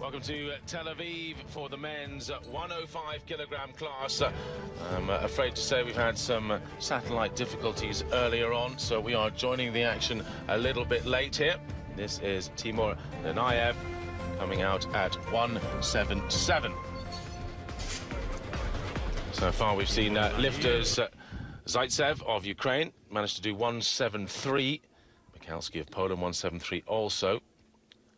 Welcome to Tel Aviv for the men's 105 kilogram class. I'm afraid to say we've had some satellite difficulties earlier on, so we are joining the action a little bit late here. This is Timur Lenayev coming out at 177. So far we've seen lifters Zaitsev of Ukraine managed to do 173. Mikalski of Poland 173 also.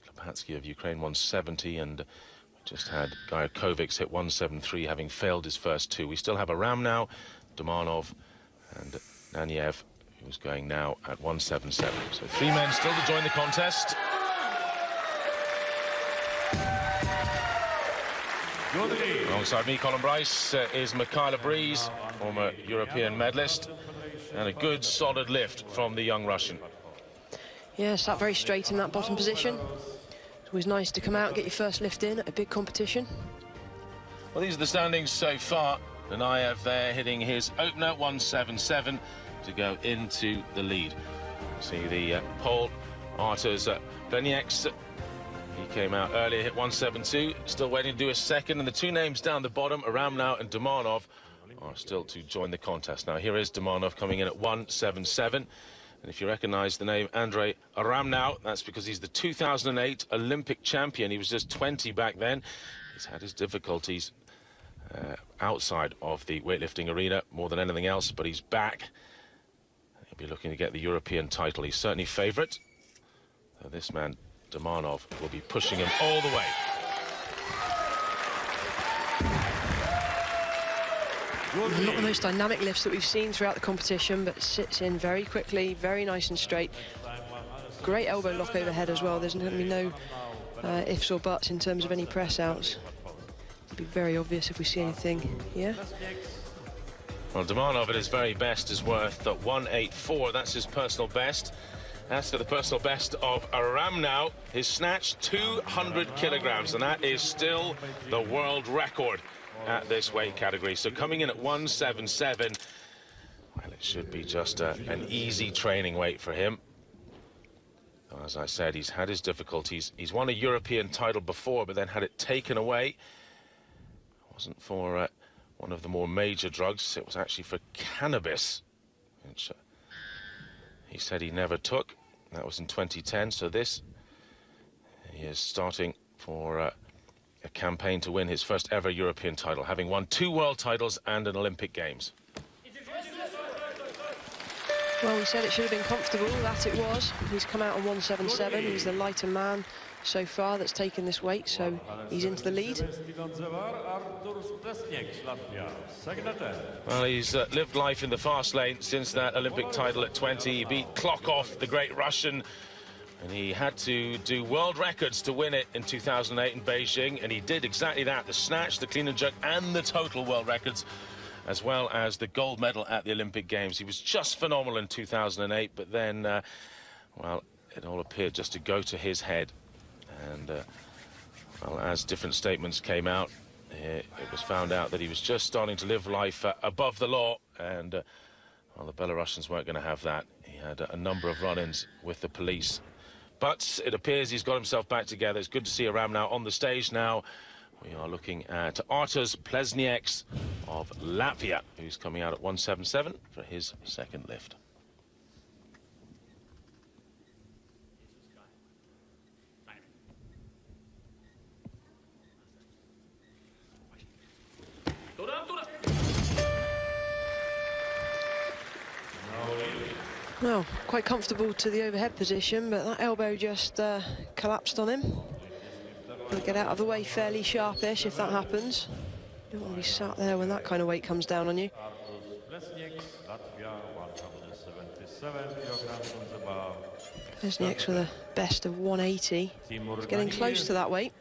Klepatsky of Ukraine 170, and we just had Gajakovic hit 173, having failed his first two. We still have Aram now, Domanov and Naniev, who's going now at 177. So three men still to join the contest. Alongside me, Colin Bryce, is Michaela Breeze, former European medalist, and a good solid lift from the young Russian. Yeah, sat very straight in that bottom position. It's always nice to come out and get your first lift in at a big competition. Well, these are the standings so far. Lenayev there hitting his opener, 177, to go into the lead. See the Pole, Arturs Pleznieks. He came out earlier, hit 172, still waiting to do a second. And the two names down the bottom, Aramnau and Domanov, are still to join the contest. Now, here is Domanov coming in at 177. And if you recognise the name Andrei Aramnau, that's because he's the 2008 Olympic champion. He was just 20 back then. He's had his difficulties outside of the weightlifting arena more than anything else, but he's back. He'll be looking to get the European title. He's certainly favourite. So this man, Domanov, will be pushing him all the way. Not the most dynamic lifts that we've seen throughout the competition, but sits in very quickly, very nice and straight. Great elbow lock overhead as well. There's going to be no ifs or buts in terms of any press outs. It'll be very obvious if we see anything here. Well, Domanov at his very best is worth 184. That's his personal best. As for the personal best of Aramnau, his snatch 200 kilograms, and that is still the world record at this weight category. So coming in at 177, well, it should be just an easy training weight for him. As I said, he's had his difficulties. He's won a European title before, but then had it taken away. It wasn't for one of the more major drugs. It was actually for cannabis, which he said he never took. That was in 2010. So this, he is starting for a campaign to win his first ever European title, having won 2 world titles and an Olympic Games. Well, we said it should have been comfortable. That it was. He's come out on 177. He's the lighter man so far that's taken this weight, so he's into the lead. Well, he's lived life in the fast lane since that Olympic title at 20. He beat Klokov, the great Russian, and he had to do world records to win it in 2008 in Beijing, and he did exactly that. The snatch, the clean and jerk, and the total world records, as well as the gold medal at the Olympic Games. He was just phenomenal in 2008, but then, well, it all appeared just to go to his head. And, well, as different statements came out, it was found out that he was just starting to live life above the law, and, well, the Belarusians weren't going to have that. He had a number of run-ins with the police. But it appears he's got himself back together. It's good to see Aram now on the stage now. We are looking at Arturs Pleznieks of Latvia, who's coming out at 177 for his second lift. Well, quite comfortable to the overhead position, but that elbow just collapsed on him. He'll get out of the way fairly sharpish if that happens. Don't want to be sat there when that kind of weight comes down on you. Pleznieks with a best of 180. He's getting close to that weight.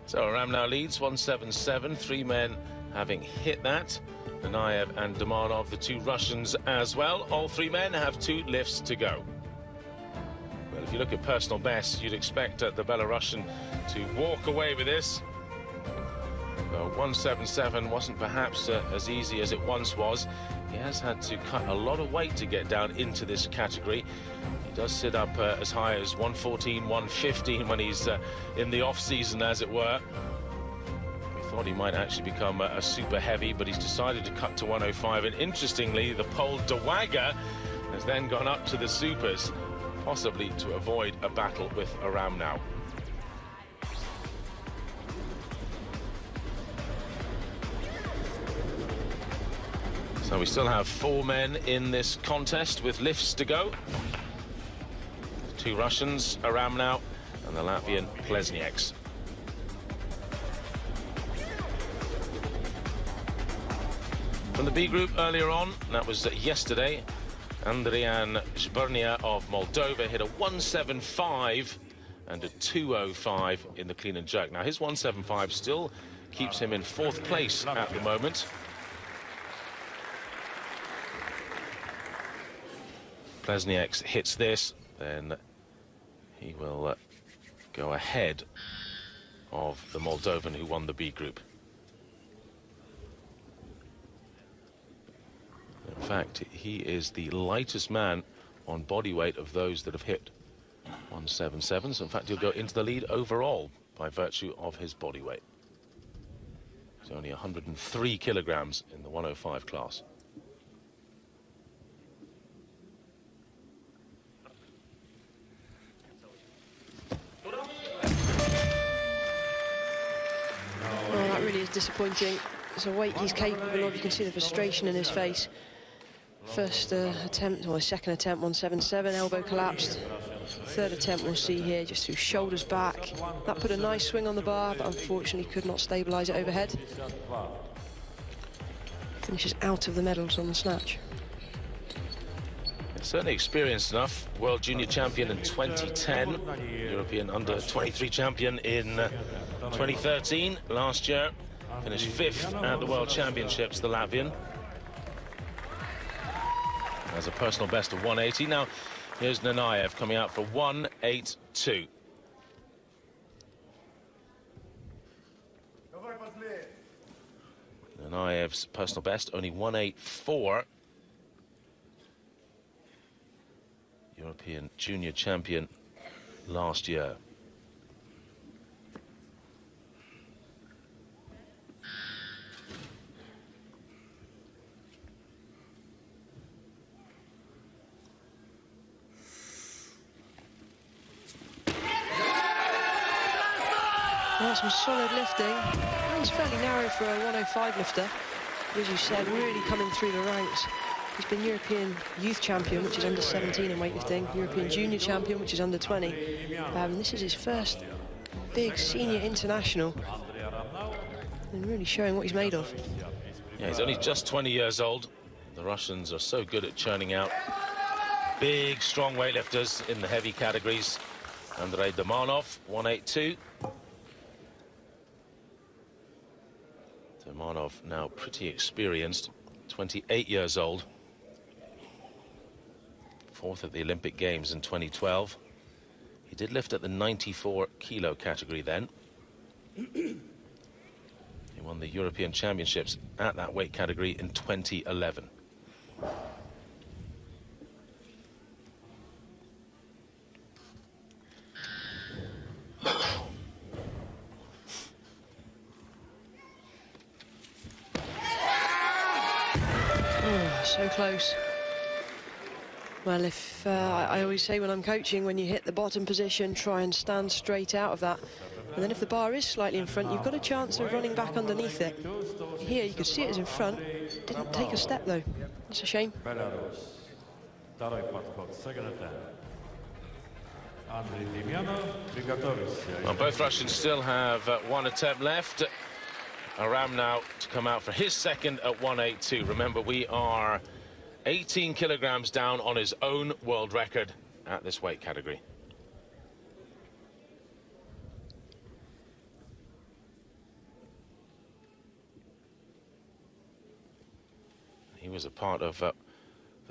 So Aram now leads 177, 3 men having hit that. Lenayev and Domanov, the 2 Russians as well. All 3 men have 2 lifts to go. Well, if you look at personal best, you'd expect the Belarusian to walk away with this. So 177 wasn't perhaps as easy as it once was. He has had to cut a lot of weight to get down into this category. He does sit up as high as 114, 115 when he's in the off-season, as it were. We thought he might actually become a super heavy, but he's decided to cut to 105. And interestingly, the Pole Dawaga has then gone up to the supers, possibly to avoid a battle with Aram now. So we still have 4 men in this contest with lifts to go. 2 Russians, Aram now, and the Latvian Plesnieks. From the B group earlier on, that was yesterday, Andrian Zbernia of Moldova hit a 175 and a 205 in the clean and jerk. Now his 175 still keeps him in 4th place at the moment. Plesnieks hits this, then he will go ahead of the Moldovan who won the B group. In fact, he is the lightest man on body weight of those that have hit 177. So in fact, he'll go into the lead overall by virtue of his body weight. He's only 103 kilograms in the 105 class. Oh, that really is disappointing. It's a weight he's capable of. You can see the frustration in his face. First attempt, or second attempt, 177, elbow collapsed. Third attempt we'll see here, just through shoulders back. That put a nice swing on the bar, but unfortunately could not stabilise it overhead. Finishes out of the medals on the snatch. Certainly experienced enough. World Junior Champion in 2010. European Under-23 Champion in 2013. Last year, finished 5th at the World Championships, the Latvian. Has a personal best of 180. Now, here's Nanayev coming out for 182. Nanayev's personal best, only 184. European Junior Champion last year. Well, some solid lifting. It's fairly narrow for a 105 lifter. As you said, really coming through the ranks. He's been European Youth Champion, which is under 17 in weightlifting, European Junior Champion, which is under 20. This is his first big senior international, and really showing what he's made of. Yeah, he's only just 20 years old. The Russians are so good at churning out big, strong weightlifters in the heavy categories. Andrei Domanov, 182. Domanov now pretty experienced, 28 years old. 4th at the Olympic Games in 2012. He did lift at the 94 kilo category then. He won the European Championships at that weight category in 2011. So close. Well, if I always say when I'm coaching, when you hit the bottom position, try and stand straight out of that. And then if the bar is slightly in front, you've got a chance of running back underneath it. Here, you could see it is in front. Didn't take a step, though. It's a shame. Well, both Russians still have 1 attempt left. Aram now to come out for his second at 182. Remember, we are 18 kilograms down on his own world record at this weight category. He was a part of the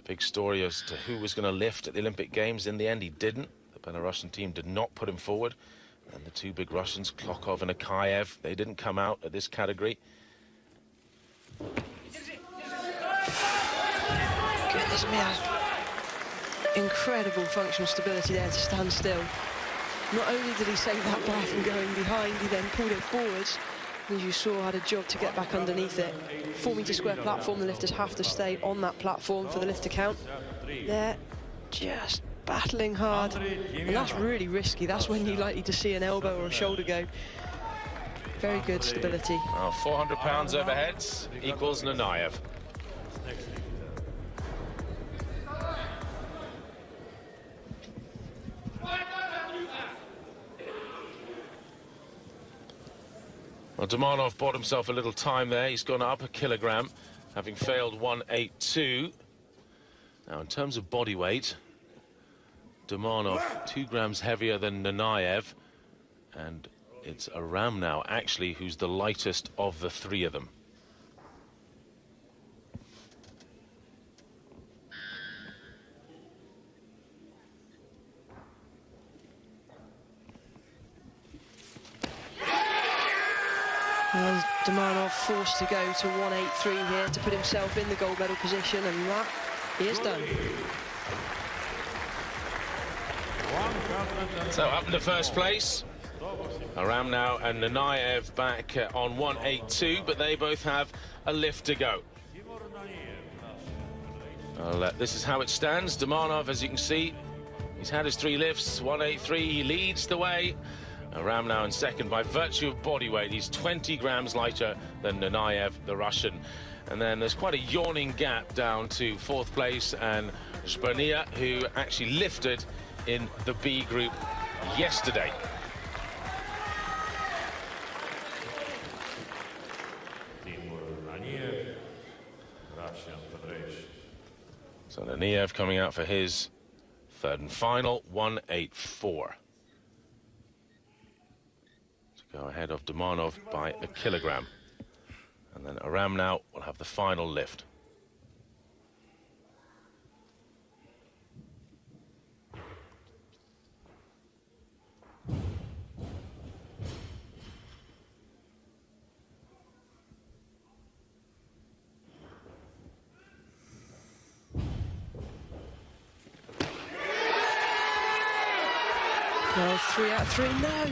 big story as to who was going to lift at the Olympic Games. In the end, he didn't. The Belarusian team did not put him forward. And the two big Russians, Klokov and Akayev, they didn't come out at this category. Goodness me, incredible functional stability there to stand still. Not only did he save that bar from going behind, he then pulled it forwards. As you saw, had a job to get back underneath it. Forming to square platform, the lifters have to stay on that platform for the lift to count. They're just battling hard, and that's really risky. That's when you're likely to see an elbow or a shoulder go. Very good stability. Well, 400 pounds overhead equals Nanayev. Well, Dumanov bought himself a little time there. He's gone up a kilogram, having failed 182. Now, in terms of body weight, Dumanov 2 grams heavier than Nanayev, and it's Aram now, actually, who's the lightest of the three of them. Well, Dumanov forced to go to 183 here to put himself in the gold medal position, and that he has done. So up in the first place, Aram now and Nanayev back on 182, but they both have a lift to go. This is how it stands. Dumanov, as you can see, he's had his 3 lifts, 183, he leads the way. Aram now in second by virtue of body weight. He's 20 grams lighter than Nanayev, the Russian. And then there's quite a yawning gap down to 4th place and Zbernia, who actually lifted in the B group yesterday. So Nanayev coming out for his 3rd and final, 184. To go ahead of Dumanov by a kilogram. And then Aram now will have the final lift. Well, 3 out of 3, no.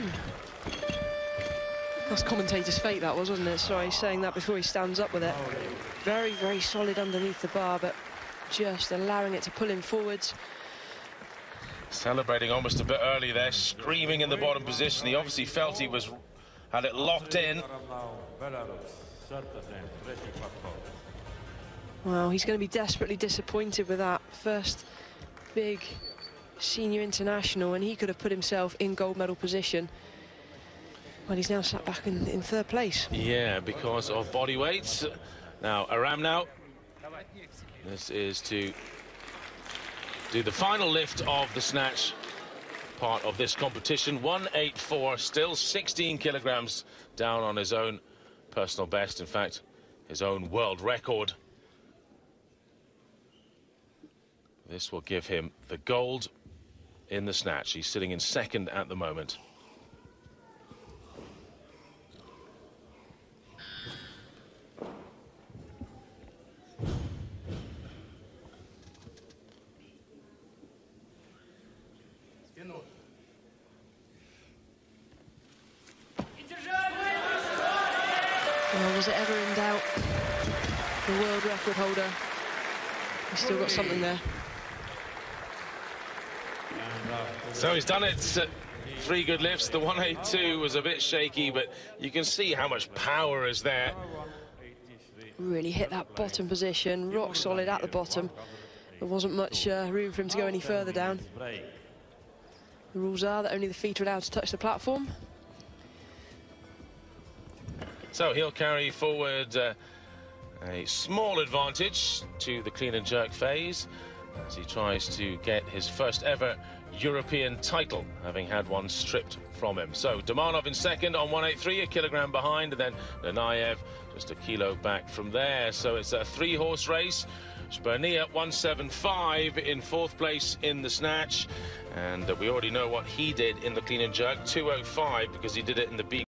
That's commentator's fate, that was, wasn't it? Sorry, saying that before he stands up with it. Very, very solid underneath the bar, but just allowing it to pull him forwards. Celebrating almost a bit early there, screaming in the bottom position. He obviously felt he had it locked in. Well, he's going to be desperately disappointed with that first big senior international, and he could have put himself in gold medal position. Well, he's now sat back in 3rd place. Yeah, because of body weights. Now, Aram now. This is to do the final lift of the snatch part of this competition. 184, still 16 kilograms down on his own personal best. In fact, his own world record. This will give him the gold in the snatch. He's sitting in 2nd at the moment. Well, was it ever in doubt? The world record holder, he's still got something there. So he's done it. 3 good lifts. The 182 was a bit shaky, but you can see how much power is there. Really hit that bottom position, rock solid at the bottom. There wasn't much room for him to go any further down. The rules are that only the feet are allowed to touch the platform. So he'll carry forward a small advantage to the clean and jerk phase as he tries to get his first ever European title, having had one stripped from him. So Dumanov in 2nd on 183, a kilogram behind, and then Nanayev just a kilo back from there. So it's a 3-horse race Bernia 175 in 4th place in the snatch, and we already know what he did in the clean and jerk, 205, because he did it in the B.